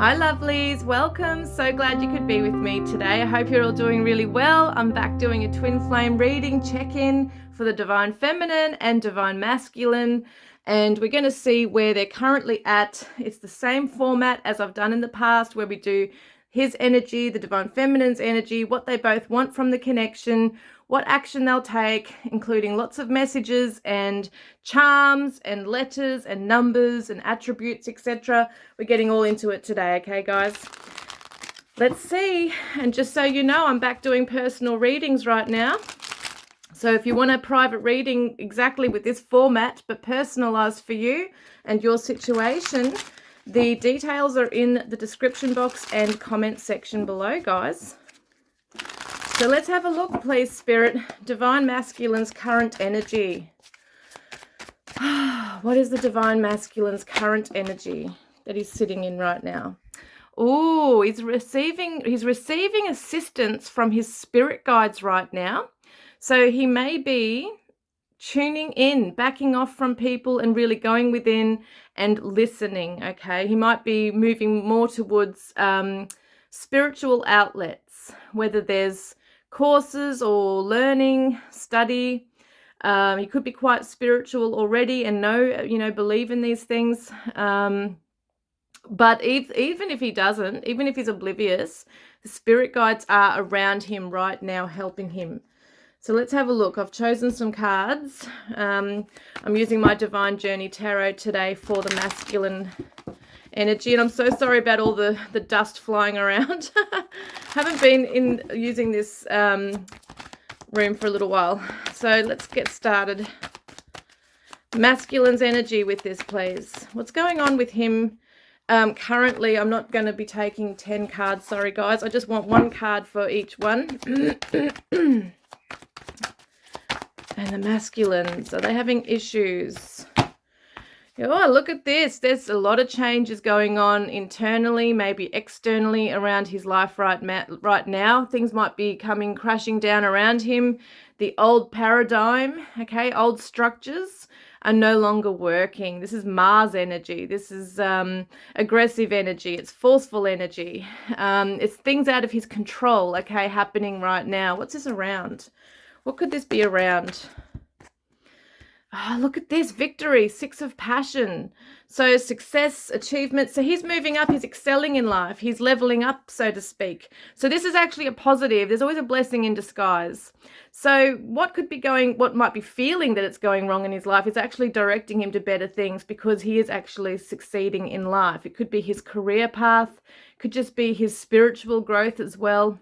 Hi lovelies, welcome. So glad you could be with me today. I hope you're all doing really well. I'm back doing a twin flame reading check-in for the divine feminine and divine masculine, and we're going to see where they're currently at. It's the same format as I've done in the past, where we do his energy, the divine feminine's energy, what they both want from the connection, what action they'll take, including lots of messages and charms and letters and numbers and attributes, etc. We're getting all into it today, okay, guys? Let's see. And just so you know, I'm back doing personal readings right now. So if you want a private reading exactly with this format, but personalized for you and your situation, the details are in the description box and comment section below, guys. So let's have a look, please, Spirit. Divine Masculine's current energy. What is the Divine Masculine's current energy that he's sitting in right now? Oh, he's receiving assistance from his spirit guides right now. So he may be tuning in, backing off from people and really going within and listening, okay? He might be moving more towards spiritual outlets, whether there's courses or learning, study. He could be quite spiritual already and believe in these things. But even if he doesn't, even if he's oblivious, the spirit guides are around him right now, helping him. So let's have a look. I've chosen some cards. I'm using my Divine Journey Tarot today for the masculine energy, and I'm so sorry about all the dust flying around. Haven't been using this room for a little while. So let's get started. Masculine's energy with this, please. What's going on with him currently? I'm not going to be taking 10 cards, sorry guys. I just want one card for each one. And the masculines, are they having issues? Oh, look at this. There's a lot of changes going on internally, maybe externally around his life right now. Things might be coming crashing down around him. The old paradigm, okay, old structures are no longer working. This is Mars energy. This is aggressive energy. It's forceful energy. It's things out of his control, okay, happening right now. What's this around? What could this be around? Oh, look at this, victory, 6 of passion. So success, achievement. So he's moving up, he's excelling in life. He's leveling up, so to speak. So this is actually a positive. There's always a blessing in disguise. So what might be feeling that it's going wrong in his life is actually directing him to better things, because he is actually succeeding in life. It could be his career path, could just be his spiritual growth as well,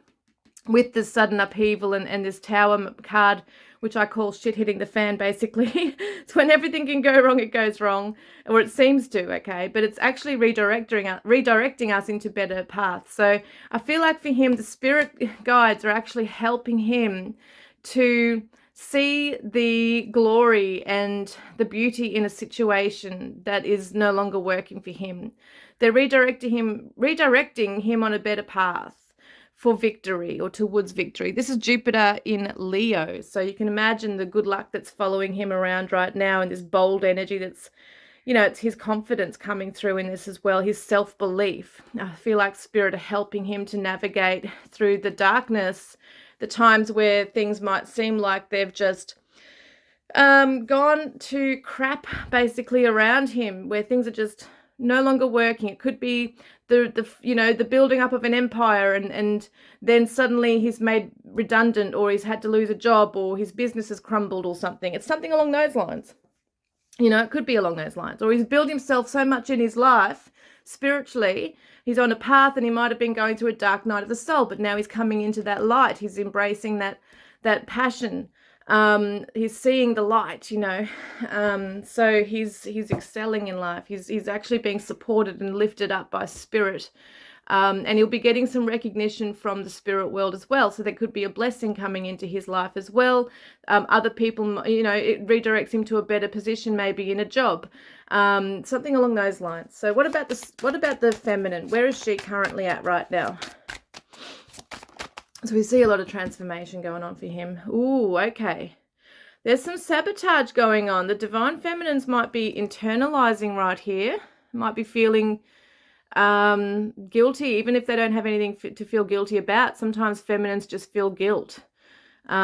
with the sudden upheaval and this Tower card, which I call shit hitting the fan, basically. It's when everything can go wrong, it goes wrong, or it seems to, okay? But it's actually redirecting us into better paths. So I feel like for him, the spirit guides are actually helping him to see the glory and the beauty in a situation that is no longer working for him. They're redirecting him on a better path for victory, or towards victory. This is Jupiter in Leo. So you can imagine the good luck that's following him around right now, and this bold energy that's, it's his confidence coming through in this as well, his self-belief. I feel like spirit are helping him to navigate through the darkness, the times where things might seem like they've just gone to crap basically around him, where things are just no longer working. It could be the building up of an empire, and then suddenly he's made redundant, or he's had to lose a job, or his business has crumbled or something. It's something along those lines. It could be along those lines. Or he's built himself so much in his life spiritually, he's on a path, and he might have been going through a dark night of the soul, but now he's coming into that light. He's embracing that passion. He's seeing the light, so he's excelling in life. He's actually being supported and lifted up by spirit, and he'll be getting some recognition from the spirit world as well. So there could be a blessing coming into his life as well. Other people, it redirects him to a better position, maybe in a job, something along those lines. So what about the feminine? Where is she currently at right now? So we see a lot of transformation going on for him. Ooh, okay. There's some sabotage going on. The divine feminines might be internalizing right here. Might be feeling guilty, even if they don't have anything to feel guilty about. Sometimes feminines just feel guilt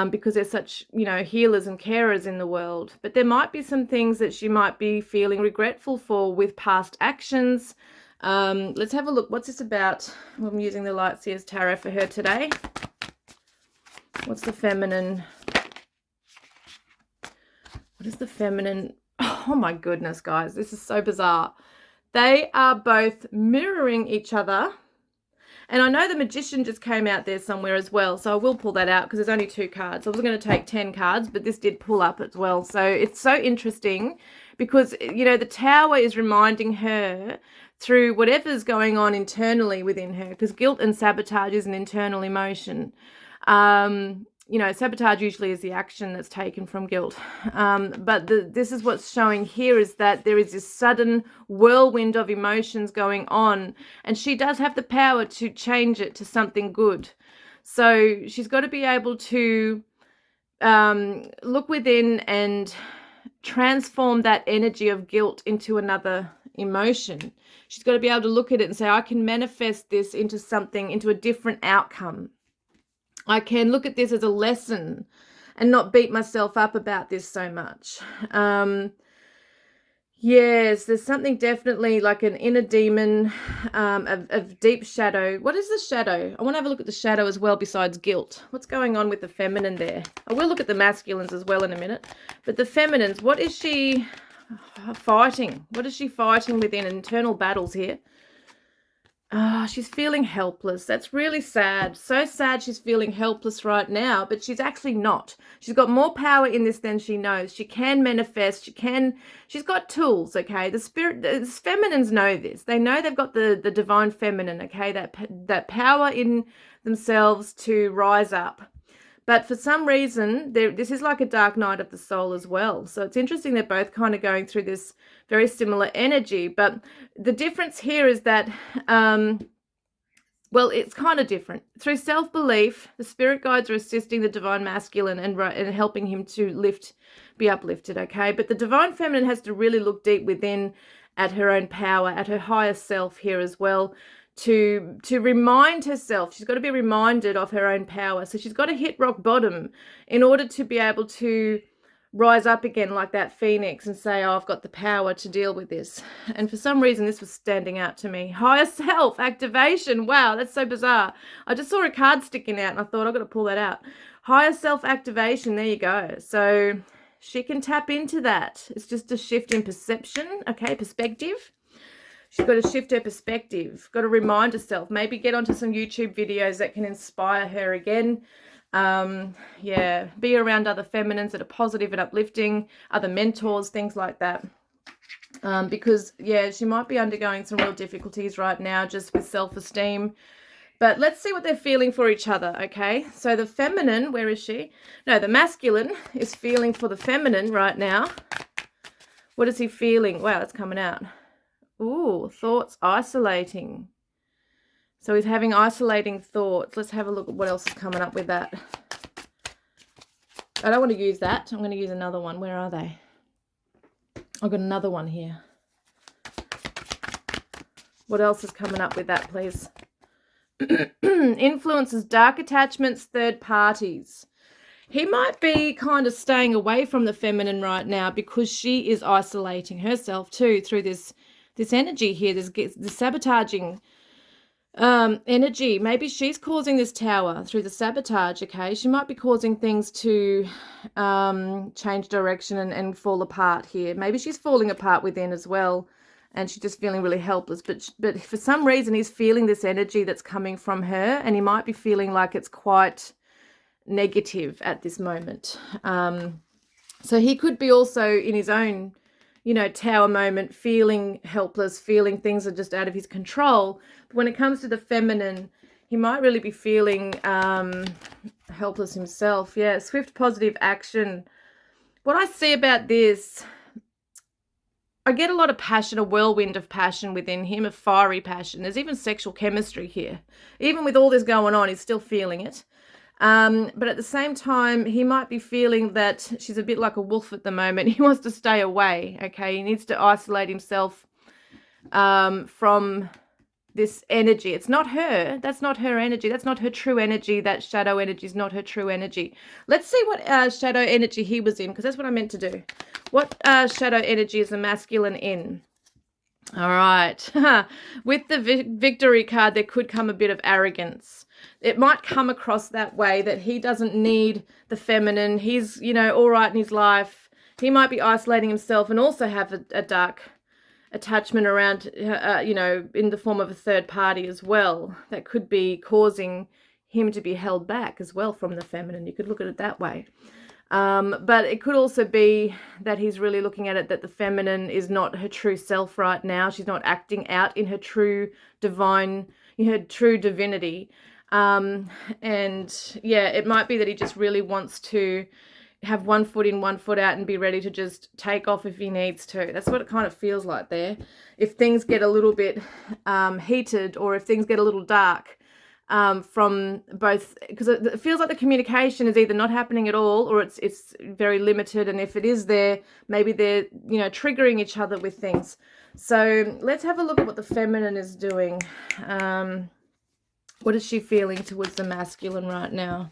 because they're such, healers and carers in the world. But there might be some things that she might be feeling regretful for with past actions. Let's have a look. What's this about? I'm using the Lightseers Tarot for her today. What's the feminine? What is the feminine? Oh my goodness, guys, this is so bizarre. They are both mirroring each other. And I know the Magician just came out there somewhere as well, so I will pull that out because there's only 2 cards. I was going to take 10 cards, but this did pull up as well. So it's so interesting because, the Tower is reminding her through whatever's going on internally within her, because guilt and sabotage is an internal emotion. Sabotage usually is the action that's taken from guilt. But this is what's showing here, is that there is this sudden whirlwind of emotions going on, and she does have the power to change it to something good. So she's got to be able to look within and transform that energy of guilt into another emotion. She's got to be able to look at it and say, I can manifest this into something, into a different outcome. I can look at this as a lesson and not beat myself up about this so much. Yes, there's something definitely like an inner demon of deep shadow. What is the shadow? I want to have a look at the shadow as well besides guilt. What's going on with the feminine there? I will look at the masculines as well in a minute. But the feminines, what is she fighting? What is she fighting within? Internal battles here. She's feeling helpless. That's really sad. So sad she's feeling helpless right now, but she's actually not. She's got more power in this than she knows. She can manifest. She's got tools, okay? The feminines know this. They know they've got the divine feminine, okay? That power in themselves to rise up. But for some reason, this is like a dark night of the soul as well. So it's interesting they're both kind of going through this very similar energy. But the difference here is that, it's kind of different. Through self-belief, the spirit guides are assisting the divine masculine and helping him to be uplifted, okay? But the divine feminine has to really look deep within at her own power, at her higher self here as well, to remind herself. She's got to be reminded of her own power. So she's got to hit rock bottom in order to be able to rise up again like that phoenix and say, I've got the power to deal with this. And for some reason, this was standing out to me. Higher self activation. Wow, that's so bizarre. I just saw a card sticking out and I thought, I've got to pull that out. Higher self activation. There you go. So she can tap into that. It's just a shift in perception. Okay, perspective. She's got to shift her perspective, got to remind herself, maybe get onto some YouTube videos that can inspire her again. Be around other feminines that are positive and uplifting, other mentors, things like that. Because, she might be undergoing some real difficulties right now just with self-esteem. But let's see what they're feeling for each other, okay? So the feminine, where is she? No, the masculine is feeling for the feminine right now. What is he feeling? Wow, that's coming out. Ooh, thoughts isolating. So he's having isolating thoughts. Let's have a look at what else is coming up with that. I don't want to use that. I'm going to use another one. Where are they? I've got another one here. What else is coming up with that, please? Influences, dark attachments, third parties. He might be kind of staying away from the feminine right now because she is isolating herself too through this energy here, this sabotaging energy. Maybe she's causing this Tower through the sabotage, okay? She might be causing things to change direction and fall apart here. Maybe she's falling apart within as well, and she's just feeling really helpless. But for some reason, he's feeling this energy that's coming from her, and he might be feeling like it's quite negative at this moment. So he could be also in his own Tower moment, feeling helpless, feeling things are just out of his control. But when it comes to the feminine, he might really be feeling helpless himself. Yeah, swift positive action. What I see about this, I get a lot of passion, a whirlwind of passion within him, a fiery passion. There's even sexual chemistry here. Even with all this going on, he's still feeling it. But at the same time, he might be feeling that she's a bit like a wolf at the moment. He wants to stay away, okay? He needs to isolate himself from this energy. It's not her. That's not her energy. That's not her true energy. That shadow energy is not her true energy. Let's see what shadow energy he was in, because that's what I meant to do. What shadow energy is the masculine in? All right. With the victory card, there could come a bit of arrogance. It might come across that way, that he doesn't need the feminine. He's, you know, all right in his life. He might be isolating himself and also have a dark attachment around, you know, in the form of a third party as well. That could be causing him to be held back as well from the feminine. You could look at it that way. But it could also be that he's really looking at it that the feminine is not her true self right now. She's not acting out in her true divine, her true divinity. And yeah, it might be that he just really wants to have one foot in, one foot out, and be ready to just take off if he needs to. That's what it kind of feels like there. If things get a little bit heated, or if things get a little dark, from both, because it feels like the communication is either not happening at all, or it's very limited, and if it is there, maybe they're, you know, triggering each other with things. So let's have a look at what the feminine is doing. What is she feeling towards the masculine right now?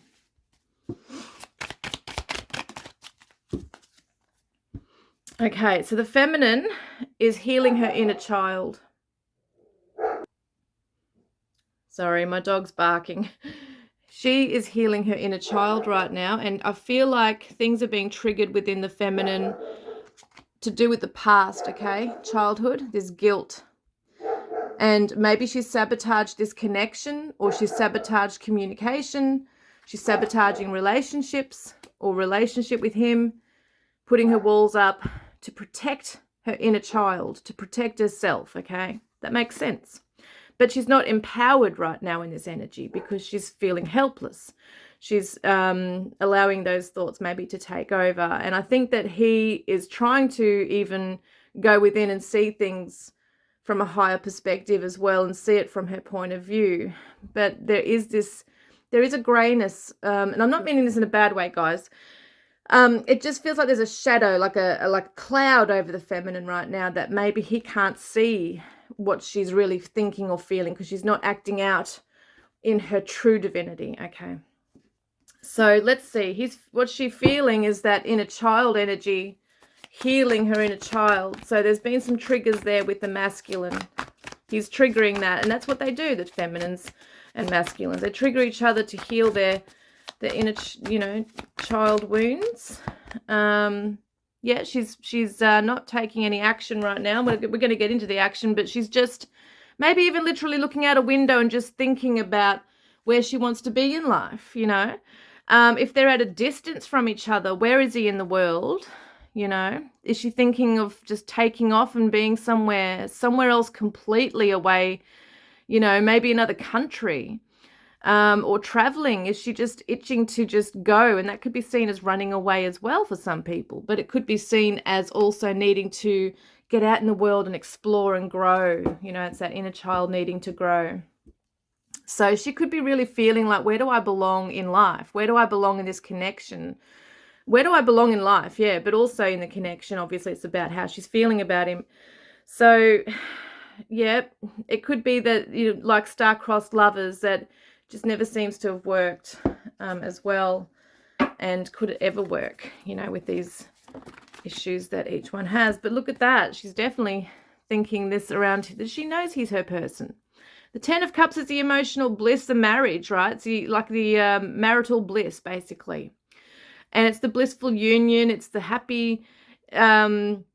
Okay, so the feminine is healing her inner child. Sorry, my dog's barking. She is healing her inner child right now, and I feel like things are being triggered within the feminine to do with the past, okay? Childhood, there's guilt. And maybe she's sabotaged this connection, or she's sabotaged communication. She's sabotaging relationships or relationship with him, putting her walls up to protect her inner child, to protect herself, okay? That makes sense. But she's not empowered right now in this energy because she's feeling helpless. She's allowing those thoughts maybe to take over. And I think that he is trying to even go within and see things from a higher perspective as well, and see it from her point of view. But there is a grayness, and I'm not meaning this in a bad way, guys. It just feels like there's a shadow, like a cloud over the feminine right now, that maybe he can't see what she's really thinking or feeling, because she's not acting out in her true divinity. Okay, so let's see. What she's feeling is that inner child energy, healing her inner child. So there's been some triggers there with the masculine. He's triggering that, and that's what they do, the feminines and masculines. They trigger each other to heal their inner, you know, child wounds. Yeah, she's not taking any action right now. We're going to get into the action, but she's just maybe even literally looking out a window and just thinking about where she wants to be in life, you know. If they're at a distance from each other, where is he in the world, you know? Is she thinking of just taking off and being somewhere else completely away, you know, maybe another country? Or traveling? Is she just itching to just go? And that could be seen as running away as well for some people, but it could be seen as also needing to get out in the world and explore and grow. You know, it's that inner child needing to grow. So she could be really feeling like, where do I belong in life? Where do I belong in this connection? Where do I belong in life? Yeah, but also in the connection, obviously it's about how she's feeling about him. So yeah, it could be that, you know, like star-crossed lovers, that just never seems to have worked as well. And could it ever work, you know, with these issues that each one has? But look at that. She's definitely thinking this around, that she knows he's her person. The 10 of Cups is the emotional bliss, the marriage, right? It's like the marital bliss, basically. And it's the blissful union. It's the happy home,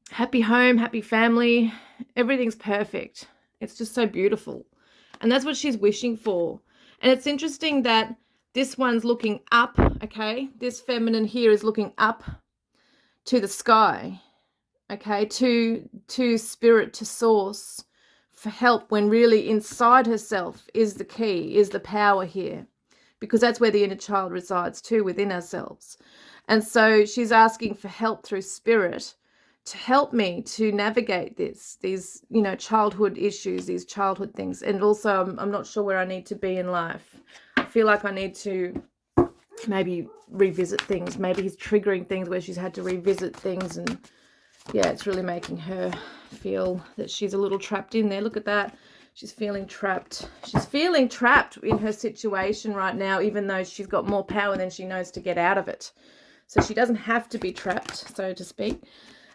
happy family. Everything's perfect. It's just so beautiful. And that's what she's wishing for. And it's interesting that this one's looking up, okay? This feminine here is looking up to the sky, okay? To spirit, to source for help, when really inside herself is the key, is the power here. Because that's where the inner child resides too, within ourselves. And so she's asking for help through spirit, to help me to navigate these, you know, childhood issues, these childhood things. And also, I'm not sure where I need to be in life. I feel like I need to maybe revisit things. Maybe he's triggering things where she's had to revisit things. And yeah, it's really making her feel that she's a little trapped in there. Look at that. She's feeling trapped. She's feeling trapped in her situation right now, even though she's got more power than she knows to get out of it. So she doesn't have to be trapped, so to speak.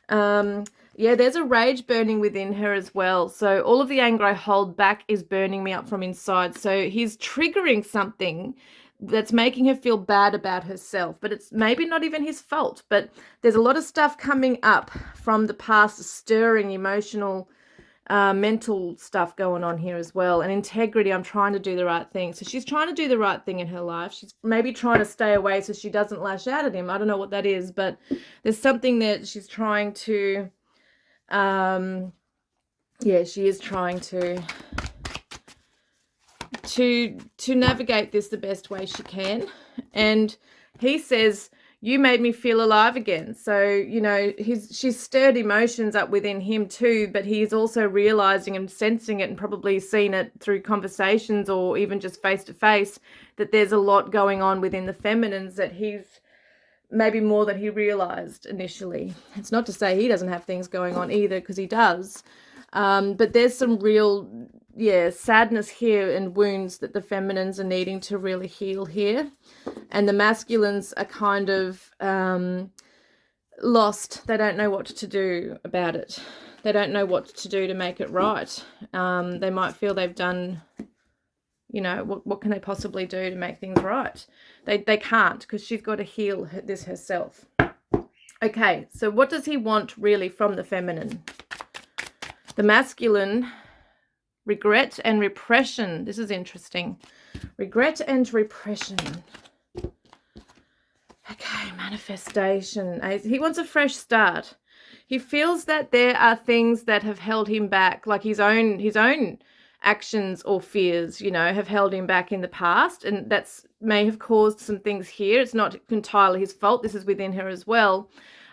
Yeah, there's a rage burning within her as well. So all of the anger I hold back is burning me up from inside. So he's triggering something that's making her feel bad about herself, but it's maybe not even his fault. But there's a lot of stuff coming up from the past, stirring emotional, mental stuff going on here as well. And integrity, I'm trying to do the right thing. So she's trying to do the right thing in her life. She's maybe trying to stay away so she doesn't lash out at him. I don't know what that is, but there's something that she's trying to, yeah, she is trying to navigate this the best way she can. And he says, you made me feel alive again. So, you know, she's stirred emotions up within him too, but he's also realizing and sensing it and probably seen it through conversations or even just face to face, that there's a lot going on within the feminines that he's maybe more than he realized initially. It's not to say he doesn't have things going on either, because he does. But there's some real, sadness here and wounds that the feminines are needing to really heal here. And the masculines are kind of lost. They don't know what to do about it. They don't know what to do to make it right. They might feel they've done, you know, what can they possibly do to make things right? They can't, because she's got to heal this herself. Okay, so what does he want really from the feminine? The masculine, regret and repression. This is interesting. Regret and repression. Okay, manifestation. He wants a fresh start. He feels that there are things that have held him back, like his own actions or fears, you know, have held him back in the past, and that's may have caused some things here. It's not entirely his fault. This is within her as well.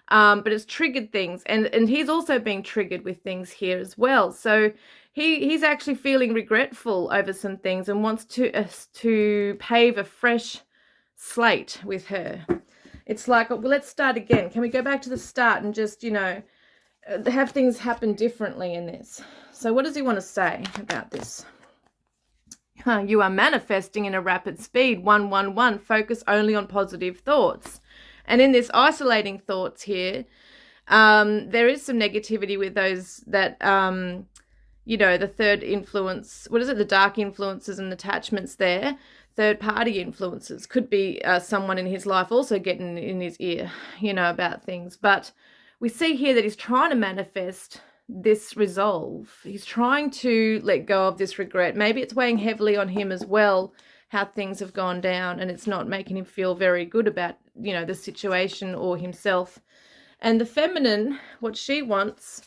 But it's triggered things, and he's also being triggered with things here as well. So he's actually feeling regretful over some things and wants to pave a fresh slate with her. It's like, well, let's start again. Can we go back to the start and just, you know, have things happen differently in this? So what does he want to say about this? You are manifesting in a rapid speed. 111. Focus only on positive thoughts. And in this isolating thoughts here, there is some negativity with those that, you know, the third influence, what is it? The dark influences and attachments there. Third party influences could be someone in his life also getting in his ear, you know, about things. But we see here that he's trying to manifest this resolve. He's trying to let go of this regret. Maybe it's weighing heavily on him as well, how things have gone down, and it's not making him feel very good about, you know, the situation or himself. And the feminine, what she wants,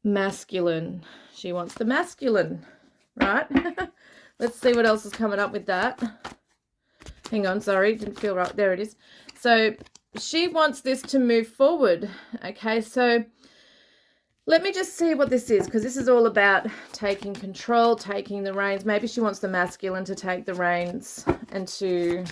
masculine. She wants the masculine, right? Let's see what else is coming up with that. Hang on, sorry, didn't feel right. There it is. So she wants this to move forward. Okay, so let me just see what this is, because this is all about taking control, taking the reins. Maybe she wants the masculine to take the reins and to,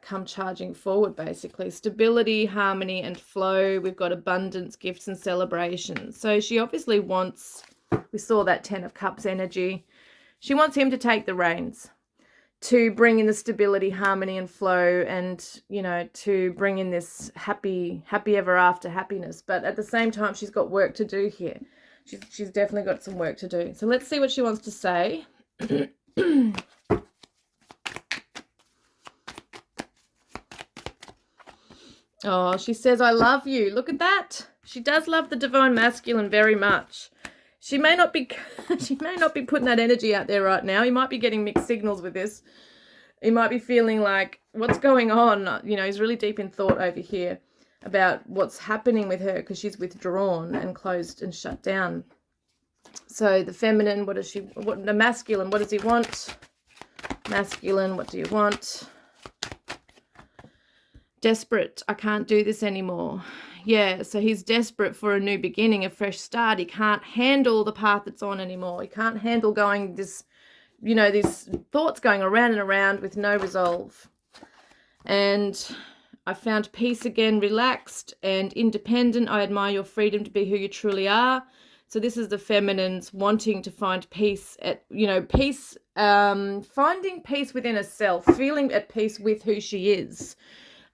come charging forward, basically. Stability, harmony, and flow. We've got abundance, gifts, and celebrations. So she obviously wants, we saw that 10 of Cups energy. She wants him to take the reins, to bring in the stability, harmony, and flow, and, you know, to bring in this happy ever after happiness. But at the same time, she's got work to do here. She's definitely got some work to do. So let's see what she wants to say. Oh, she says, I love you. Look at that. She does love the divine masculine very much. She may not be putting that energy out there right now. He might be getting mixed signals with this. He might be feeling like, what's going on? You know, he's really deep in thought over here about what's happening with her, because she's withdrawn and closed and shut down. So the feminine, the masculine, what does he want? Masculine, what do you want? Desperate. I can't do this anymore. Yeah, so he's desperate for a new beginning, a fresh start. He can't handle the path that's on anymore. He can't handle going this, you know, these thoughts going around and around with no resolve. And I found peace again, relaxed and independent. I admire your freedom to be who you truly are. So this is the feminine's wanting to find peace at, peace, finding peace within herself, feeling at peace with who she is.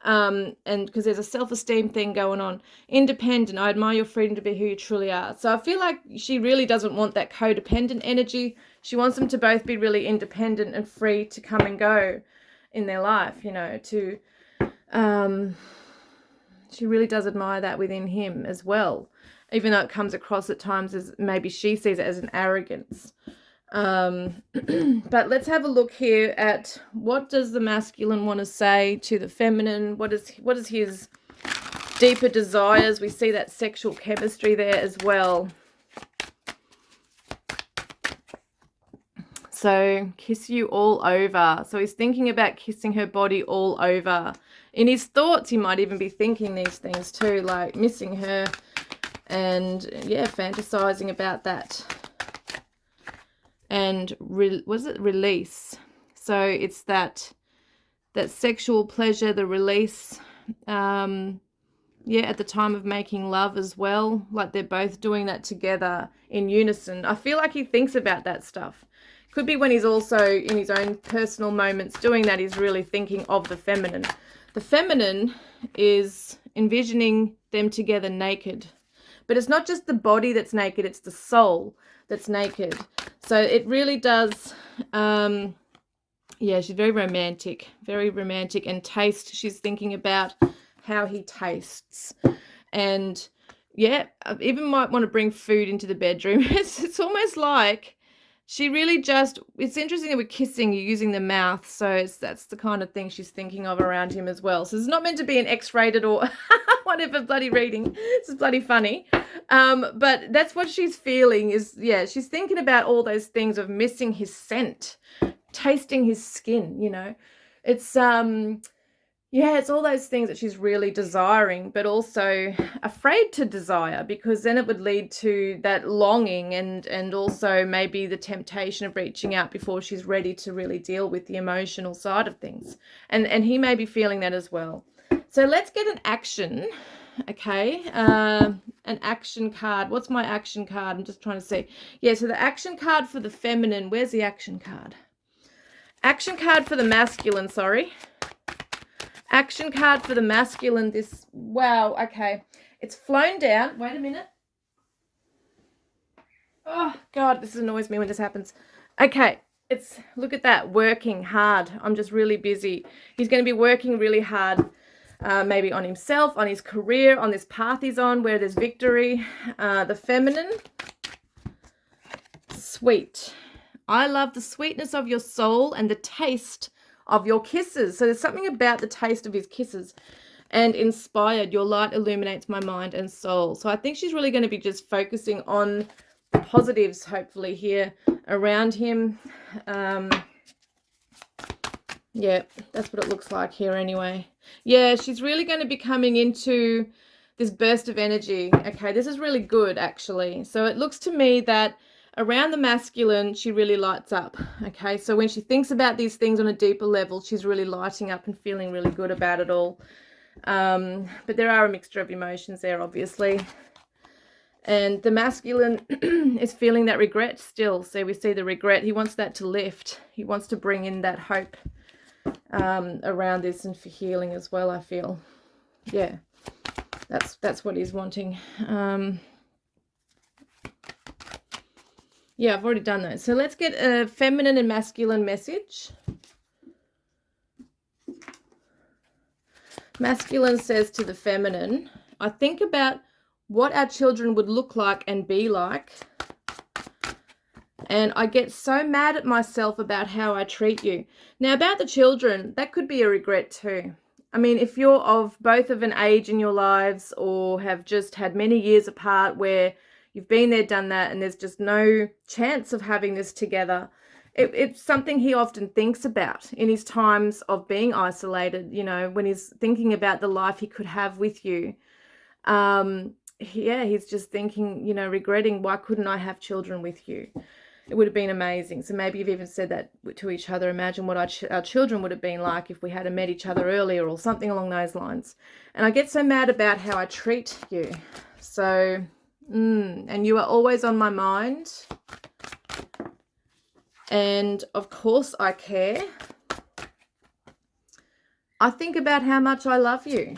And because there's a self-esteem thing going on. Independent, I admire your freedom to be who you truly are. So I feel like she really doesn't want that codependent energy. She wants them to both be really independent and free to come and go in their life, she really does admire that within him as well, even though it comes across at times as maybe she sees it as an arrogance. But let's have a look here at what does the masculine want to say to the feminine. What is his deeper desires? We see that sexual chemistry there as well. So kiss you all over. So he's thinking about kissing her body all over. In his thoughts, he might even be thinking these things too, like missing her and, fantasizing about that. And release? So it's that sexual pleasure, the release, at the time of making love as well. Like they're both doing that together in unison. I feel like he thinks about that stuff. Could be when he's also in his own personal moments doing that, he's really thinking of the feminine. The feminine is envisioning them together naked. But it's not just the body that's naked, it's the soul that's naked. So it really does, she's very romantic and taste. She's thinking about how he tastes. And even might want to bring food into the bedroom. It's almost like she really it's interesting that we're kissing, you're using the mouth. So that's the kind of thing she's thinking of around him as well. So it's not meant to be an X-rated or whatever bloody reading. This is bloody funny. But that's what she's feeling is, she's thinking about all those things of missing his scent, tasting his skin, It's, it's all those things that she's really desiring, but also afraid to desire, because then it would lead to that longing and also maybe the temptation of reaching out before she's ready to really deal with the emotional side of things. And he may be feeling that as well. So let's get an action. Okay, an action card. What's my action card? I'm just trying to see. So the action card for the feminine. Where's the action card? Action card for the masculine, sorry. Action card for the masculine. Wow, okay. It's flown down. Wait a minute. Oh, God, this annoys me when this happens. Okay, look at that, working hard. I'm just really busy. He's going to be working really hard. Maybe on himself, on his career, on this path he's on where there's victory. The feminine, sweet. I love the sweetness of your soul and the taste of your kisses. So there's something about the taste of his kisses. And inspired, your light illuminates my mind and soul. So I think she's really going to be just focusing on the positives, hopefully, here around him. That's what it looks like here anyway. She's really going to be coming into this burst of energy. Okay, this is really good, actually. So it looks to me that around the masculine, she really lights up. Okay, so when she thinks about these things on a deeper level, she's really lighting up and feeling really good about it all. But there are a mixture of emotions there, obviously. And the masculine is feeling that regret still. So we see the regret. He wants that to lift. He wants to bring in that hope around this and for healing as well, I feel. That's what he's wanting. I've already done those. So let's get a feminine and masculine message. Masculine says to the feminine, I think about what our children would look like and be like, and I get so mad at myself about how I treat you. Now, about the children, that could be a regret too. I mean, if you're of both of an age in your lives or have just had many years apart where you've been there, done that, and there's just no chance of having this together, it's something he often thinks about in his times of being isolated, when he's thinking about the life he could have with you. He's just thinking, regretting, why couldn't I have children with you? It would have been amazing. So maybe you've even said that to each other. Imagine what our children would have been like if we had met each other earlier, or something along those lines. And I get so mad about how I treat you. So, and you are always on my mind. And of course I care. I think about how much I love you.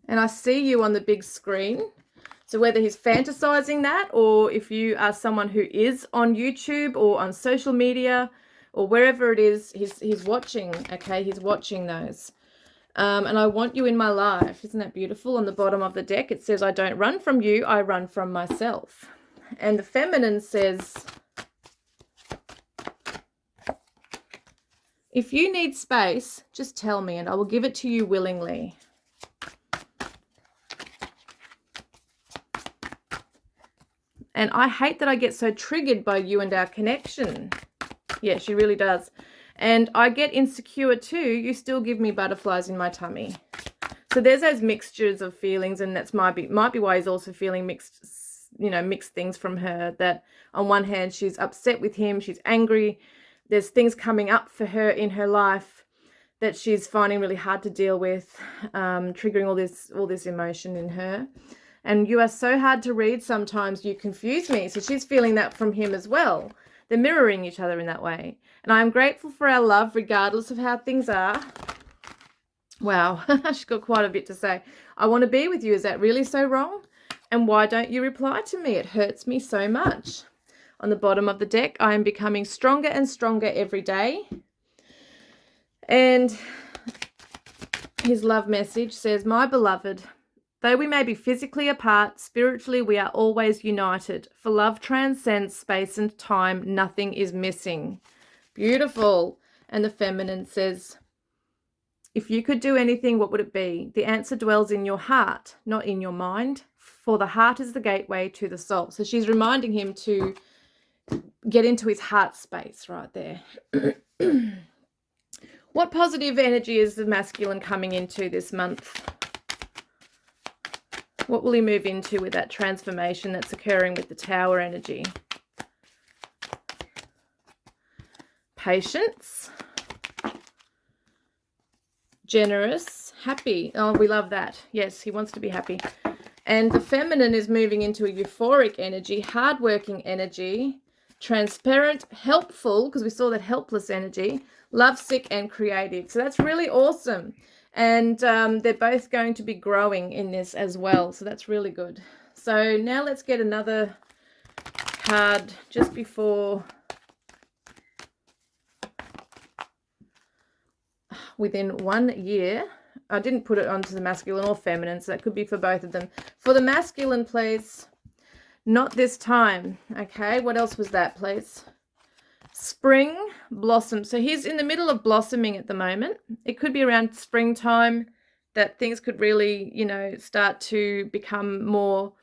And I see you on the big screen. So whether he's fantasizing that, or if you are someone who is on YouTube or on social media or wherever it is, he's watching, okay? He's watching those. And I want you in my life. Isn't that beautiful? On the bottom of the deck, it says, I don't run from you, I run from myself. And the feminine says, if you need space, just tell me and I will give it to you willingly. And I hate that I get so triggered by you and our connection. Yeah, she really does. And I get insecure too. You still give me butterflies in my tummy. So there's those mixtures of feelings, and that's might be why he's also feeling mixed, mixed things from her. That on one hand, she's upset with him, she's angry. There's things coming up for her in her life that she's finding really hard to deal with, triggering all this emotion in her. And you are so hard to read sometimes, you confuse me. So she's feeling that from him as well. They're mirroring each other in that way. And I'm grateful for our love, regardless of how things are. Wow, she's got quite a bit to say. I want to be with you. Is that really so wrong? And why don't you reply to me? It hurts me so much. On the bottom of the deck, I am becoming stronger and stronger every day. And his love message says, my beloved, though we may be physically apart, spiritually we are always united. For love transcends space and time. Nothing is missing. Beautiful. And the feminine says, if you could do anything, what would it be? The answer dwells in your heart, not in your mind. For the heart is the gateway to the soul. So she's reminding him to get into his heart space right there. What positive energy is the masculine coming into this month? What will he move into with that transformation that's occurring with the Tower energy? Patience. Generous. Happy. Oh, we love that. Yes, he wants to be happy. And the feminine is moving into a euphoric energy, hardworking energy, transparent, helpful, because we saw that helpless energy, lovesick and creative. So that's really awesome. And they're both going to be growing in this as well. So that's really good. So now let's get another card just before, within 1 year. I didn't put it onto the masculine or feminine, so that could be for both of them. For the masculine, please. Not this time. Okay, what else was that, please? Spring blossom. So he's in the middle of blossoming at the moment. It could be around springtime that things could really, start to become more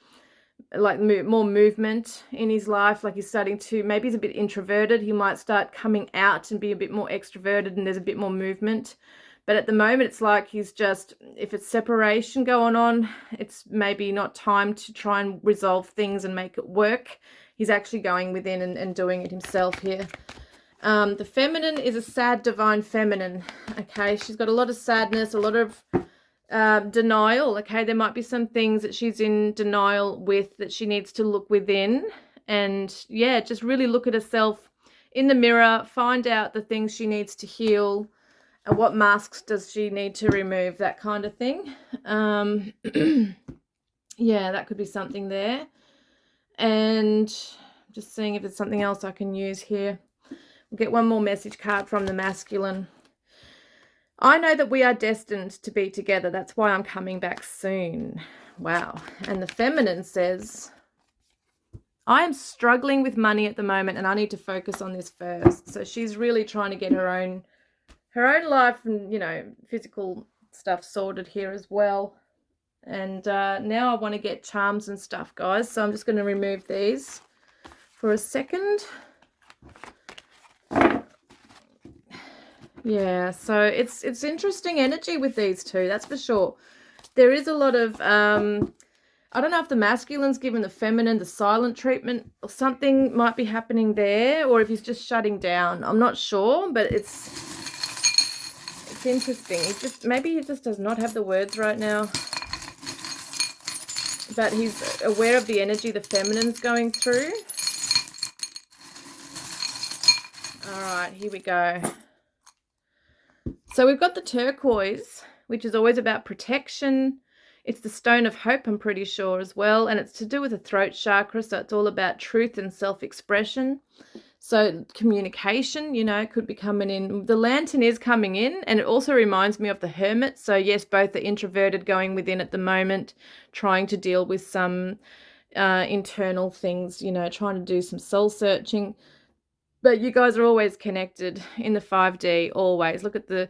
like more movement in his life. Like he's starting to, maybe he's a bit introverted. He might start coming out and be a bit more extroverted, and there's a bit more movement. But at the moment, it's like he's just, if it's separation going on, it's maybe not time to try and resolve things and make it work. He's actually going within and doing it himself here. The feminine is a sad, divine feminine. Okay, she's got a lot of sadness, a lot of denial. Okay, there might be some things that she's in denial with that she needs to look within. And yeah, just really look at herself in the mirror, find out the things she needs to heal. And what masks does she need to remove, that kind of thing. Yeah, that could be something there. And just seeing if there's something else I can use here. We'll get one more message card from the masculine. I know that we are destined to be together. That's why I'm coming back soon. Wow. And the feminine says, I am struggling with money at the moment and I need to focus on this first. So she's really trying to get her own life and, physical stuff sorted here as well. And now I want to get charms and stuff, guys. So I'm just going to remove these for a second. Yeah, so it's interesting energy with these two, that's for sure. There is a lot of I don't know if the masculine's given the feminine the silent treatment or something might be happening there, or if he's just shutting down. I'm not sure, but it's interesting. Maybe he just does not have the words right now, but he's aware of the energy the feminine's going through. All right, here we go. So we've got the turquoise, which is always about protection. It's the stone of hope, I'm pretty sure, as well. And it's to do with the throat chakra. So it's all about truth and self-expression. So communication, you know, could be coming in. The lantern is coming in, and it also reminds me of the hermit. So yes, both are introverted, going within at the moment, trying to deal with some internal things, you know, trying to do some soul searching. But you guys are always connected in the 5D, always. Look at the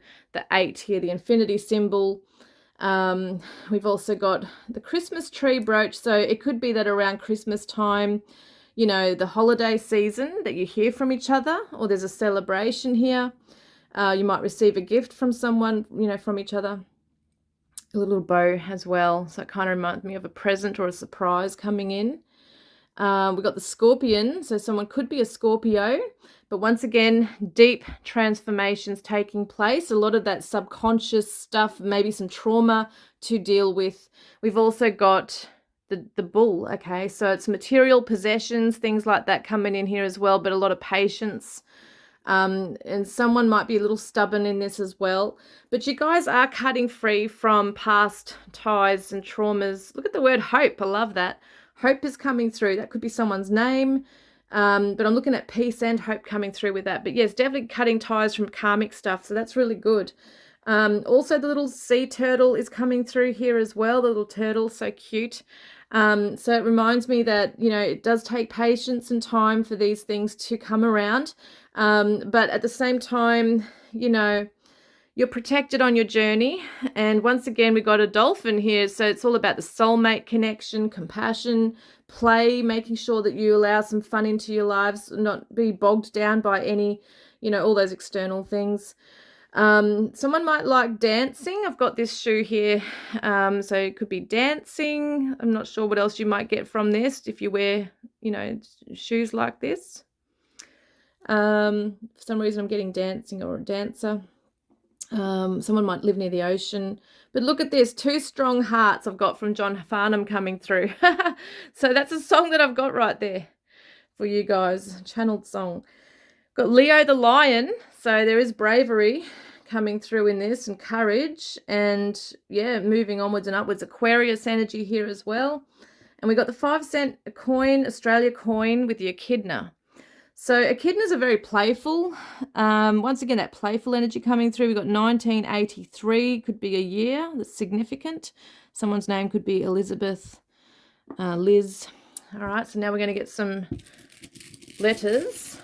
8 here, the infinity symbol. We've also got the Christmas tree brooch. So it could be that around Christmas time, you know, the holiday season, that you hear from each other, or there's a celebration here. You might receive a gift from someone, you know, from each other. A little bow as well. So it kind of reminds me of a present or a surprise coming in. We've got the scorpion, so someone could be a Scorpio, but once again, deep transformations taking place. A lot of that subconscious stuff, maybe some trauma to deal with. We've also got the bull, okay? So it's material possessions, things like that coming in here as well, but a lot of patience. And someone might be a little stubborn in this as well. But you guys are cutting free from past ties and traumas. Look at the word hope. I love that. Hope is coming through. That could be someone's name. But I'm looking at peace and hope coming through with that. But yes, definitely cutting ties from karmic stuff. So that's really good. Also, the little sea turtle is coming through here as well. The little turtle, so cute. So it reminds me that, you know, it does take patience and time for these things to come around. But at the same time, you know, you're protected on your journey. And once again, we got a dolphin here. So it's all about the soulmate connection, compassion, play, making sure that you allow some fun into your lives, not be bogged down by any, you know, all those external things. Someone might like dancing. I've got this shoe here. So it could be dancing. I'm not sure what else you might get from this if you wear, you know, shoes like this. For some reason I'm getting dancing or a dancer. Someone might live near the ocean. But look at this, 2 strong hearts I've got from John Farnham coming through. So that's a song that I've got right there for you guys, channeled song. Got Leo the lion, so there is bravery coming through in this and courage, and yeah, moving onwards and upwards. Aquarius energy here as well. And we got the 5-cent coin, Australia coin, with the echidna. So echidnas are very playful. Once again, that playful energy coming through. We've got 1983, could be a year that's significant. Someone's name could be Elizabeth, Liz. All right, so now we're going to get some letters.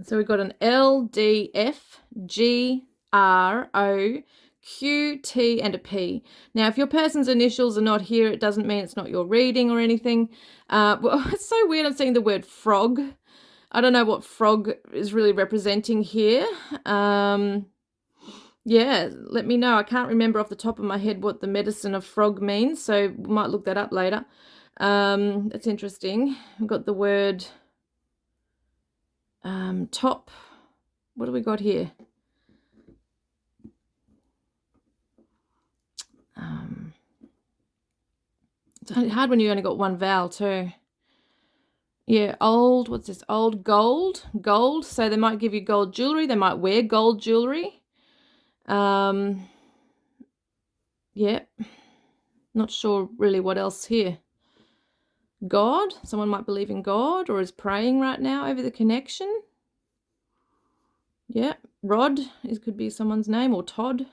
So we've got an L, D, F, G, R, O, Q, T, and a P. Now, if your person's initials are not here, it doesn't mean it's not your reading or anything. Well, it's so weird I'm seeing the word frog. I don't know what frog is really representing here. Yeah, let me know. I can't remember off the top of my head what the medicine of frog means, so we might look that up later. That's interesting. We've got the word top. What do we got here? It's hard when you only got one vowel too. Yeah, old, what's this? Old gold. Gold, so they might give you gold jewelry. They might wear gold jewelry. Yeah. Not sure really what else here. God, someone might believe in God or is praying right now over the connection. Yeah, Rod, it could be someone's name, or Todd.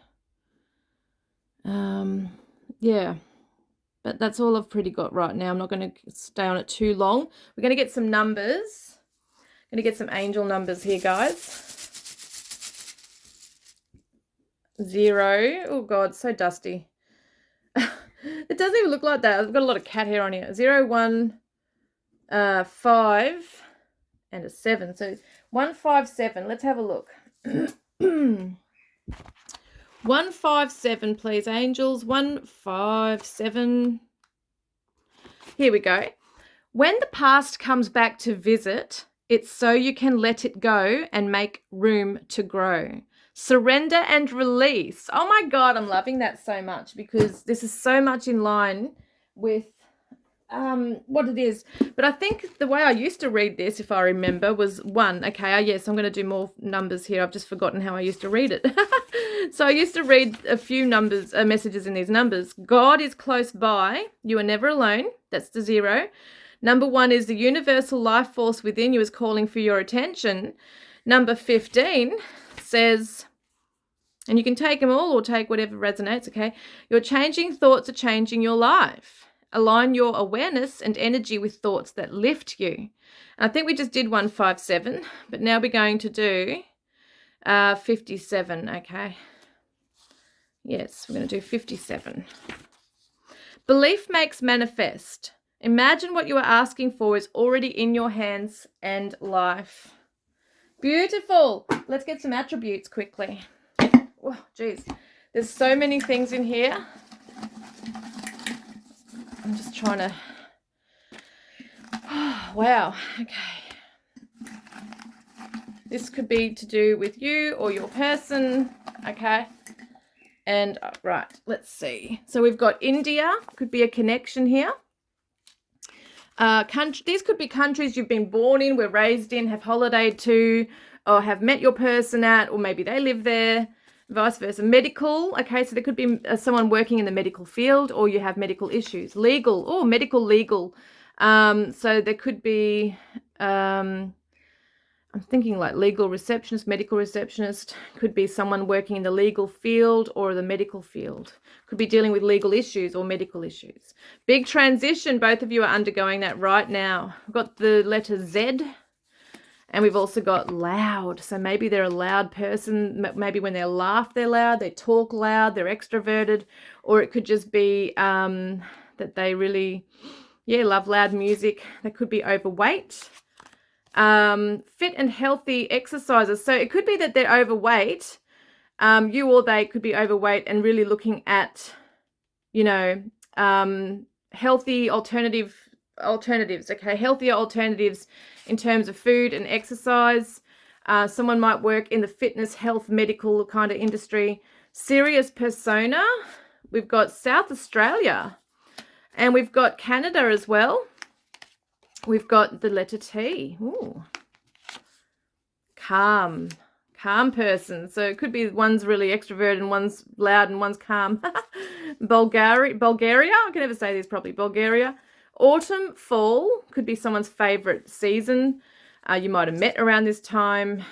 Yeah, but that's all I've pretty got right now. I'm not going to stay on it too long. We're going to get some numbers. I'm going to get some angel numbers here, guys. 0. Oh, God, so dusty. It doesn't even look like that. I've got a lot of cat hair on here. 0, 1, 5, and a 7. So 1, 5, 7. Let's have a look. 157, please, angels. 157. Here we go. When the past comes back to visit, it's so you can let it go and make room to grow. Surrender and release. Oh my God, I'm loving that so much, because this is so much in line with what it is. But I think the way I used to read this, if I remember, was 1. Okay, yes, I'm going to do more numbers here. I've just forgotten how I used to read it. So I used to read a few numbers, messages in these numbers. God is close by. You are never alone. That's the 0. Number 1 is the universal life force within you is calling for your attention. Number 15 says, and you can take them all or take whatever resonates, okay? Your changing thoughts are changing your life. Align your awareness and energy with thoughts that lift you. And I think we just did 157, but now we're going to do 57, okay? Yes, we're going to do 57. Belief makes manifest. Imagine what you are asking for is already in your hands and life. Beautiful. Let's get some attributes quickly. Oh, geez. There's so many things in here. I'm just trying to... Oh, wow. Okay. This could be to do with you or your person. Okay. And, right, let's see. So we've got India. Could be a connection here. These could be countries you've been born in, were raised in, have holidayed to, or have met your person at, or maybe they live there. Vice versa. Medical, okay, so there could be someone working in the medical field, or you have medical issues. Legal, oh, medical legal. So there could be, I'm thinking like legal receptionist, medical receptionist. Could be someone working in the legal field or the medical field. Could be dealing with legal issues or medical issues. Big transition, both of you are undergoing that right now. We've got the letter Z. And we've also got loud. So maybe they're a loud person. Maybe when they laugh, they're loud. They talk loud. They're extroverted. Or it could just be that they really, love loud music. They could be overweight. Fit and healthy exercises. So it could be that they're overweight. You or they could be overweight and really looking at, healthy alternatives, okay? Healthier alternatives in terms of food and exercise. Someone might work in the fitness, health, medical kind of industry. Serious persona. We've got South Australia. And we've got Canada as well. We've got the letter T. Ooh. Calm. Calm person. So it could be one's really extroverted and one's loud and one's calm. Bulgaria. I can never say this properly. Bulgaria. Autumn, fall, could be someone's favorite season. You might have met around this time.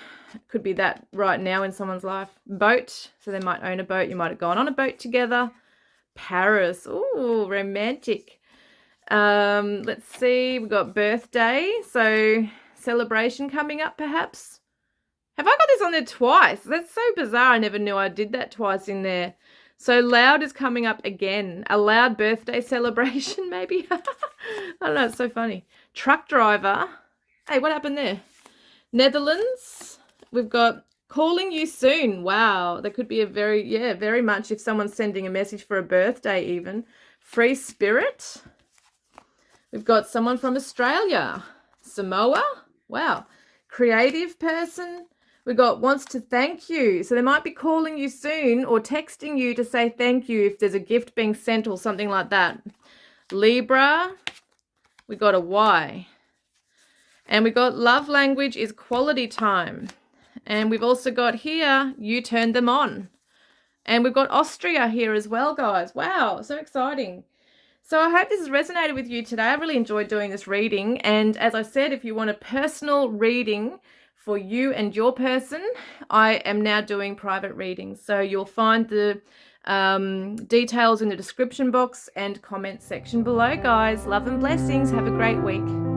Could be that right now in someone's life. Boat, so they might own a boat. You might have gone on a boat together. Paris, ooh, romantic. Let's see, we've got birthday, so celebration coming up perhaps. Have I got this on there twice? That's so bizarre. I never knew I did that twice in there. So loud is coming up again. A loud birthday celebration, maybe. I don't know. It's so funny. Truck driver. Hey, what happened there? Netherlands. We've got calling you soon. Wow. That could be a very much if someone's sending a message for a birthday even. Free spirit. We've got someone from Australia. Samoa. Wow. Creative person. We got wants to thank you. So they might be calling you soon or texting you to say thank you if there's a gift being sent or something like that. Libra. We got a Y. And we got love language is quality time. And we've also got here, you turn them on. And we've got Austria here as well, guys. Wow, so exciting. So I hope this has resonated with you today. I really enjoyed doing this reading. And as I said, if you want a personal reading for you and your person, I am now doing private readings. So you'll find the details in the description box and comment section below, guys. Love and blessings. Have a great week.